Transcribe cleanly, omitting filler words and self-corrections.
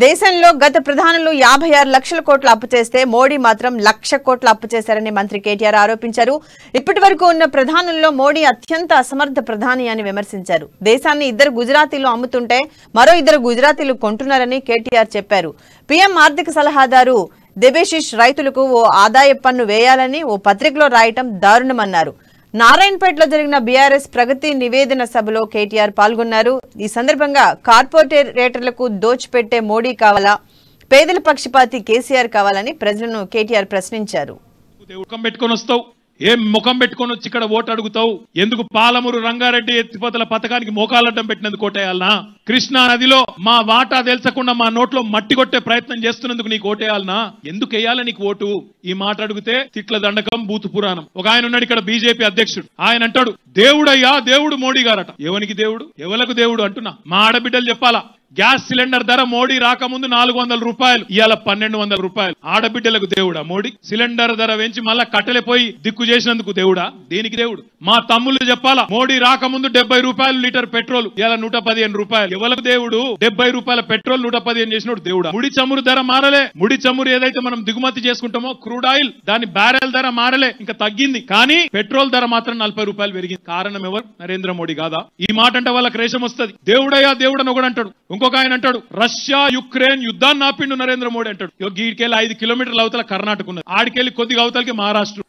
దేశంలో గత ప్రధానులు 56 లక్షల కోట్ల అప్పు చేస్తే మోడీ మాత్రం 1,00,000 కోట్ల అప్పు చేశారని మంత్రి కేటీఆర్ ఆరోపించారు. ఇప్పటివరకు ఉన్న ప్రధానుల్లో మోడీ అత్యంత అసమర్థ ప్రధాని అని విమర్శించారు. దేశాన్ని 2 గుజరాతీలు అమ్ముతుంటే మరో 2 గుజరాతీలు కొంటున్నారని కేటీఆర్ చెప్పారు. పీఎం ఆర్థిక సలహాదారు దేబేశిష్ రైతులకు ఓ ఆదాయ పన్ను వేయాలని ఓ పత్రికలో రాయటం దారుణమన్నారు. నారాయణపేటలో జరిగిన బీఆర్ఎస్ ప్రగతి నివేదన సభలో కేటీఆర్ పాల్గొన్నారు. ఈ సందర్భంగా కార్పొరేటర్లకు దోచిపెట్టే మోడీ కావాలా, పేదల పక్షపాతి కేసీఆర్ కావాలని ప్రజలను కేటీఆర్ ప్రశ్నించారు. ఏం ముఖం పెట్టుకొని వచ్చి ఇక్కడ ఓటు అడుగుతావు? ఎందుకు పాలమూరు రంగారెడ్డి ఎత్తిపోతల పథకానికి మోకాలడ్డం పెట్టినందుకు ఓటేయాలనా? కృష్ణా నదిలో మా వాటా తెలుసకుండా మా నోట్లో మట్టి కొట్టే ప్రయత్నం చేస్తున్నందుకు నీకు ఓటేయాలనా? ఎందుకు వేయాలి నీకు ఓటు? ఈ మాట అడిగితే తిట్ల దండకం, బూతు పురాణం. ఒక ఆయన ఉన్నాడు ఇక్కడ బీజేపీ అధ్యక్షుడు. ఆయన అంటాడు, దేవుడయ్యా దేవుడు మోడీ గారట. ఎవరికి దేవుడు, ఎవలకు దేవుడు అంటున్నా? మా ఆడబిడ్డలు చెప్పాలా? గ్యాస్ సిలిండర్ ధర మోడీ రాకముందు 400 రూపాయలు, ఇవాళ 1200 రూపాయలు. ఆడబిడ్డలకు దేవుడా మోడీ? సిలిండర్ ధర పెంచి మళ్ళా కట్టెలపోయి దిక్కు చేసినందుకు దేవుడా? దేనికి దేవుడు? మా తమ్ముళ్ళు చెప్పాలా? మోడీ రాకముందు 70 రూపాయలు లీటర్ పెట్రోల్, ఇవాళ 115 రూపాయలు. ఎవరికి దేవుడు? 70 రూపాయల పెట్రోల్ 115 చేసినోడు దేవుడా? ముడి చమురు ధర మారలే. ముడి చమురు ఏదైతే మనం దిగుమతి చేసుకుంటామో క్రూడ్ ఆయిల్, దాని బ్యారెల్ ధర మారలే, ఇంకా తగ్గింది. కానీ పెట్రోల్ ధర మాత్రం 40 రూపాయలు పెరిగింది. కారణం ఎవరు? నరేంద్ర మోడీ కాదా? ఈ మాట అంటే వాళ్ళకి రేషం వస్తుంది. దేవుడయ్యా దేవుడు అని ఒకడు అంటాడు. ఇంకొక ఆయన అంటాడు, రష్యా యుక్రెయిన్ యుద్ధాన్ని ఆపిండు నరేంద్ర మోడీ అంటాడు. గీడికెళ్ళి 5 కిలోమీటర్ల అవతల కర్ణాటక ఉన్నది, ఆడికెళ్ళి కొద్దిగా అవతలకి మహారాష్ట్ర.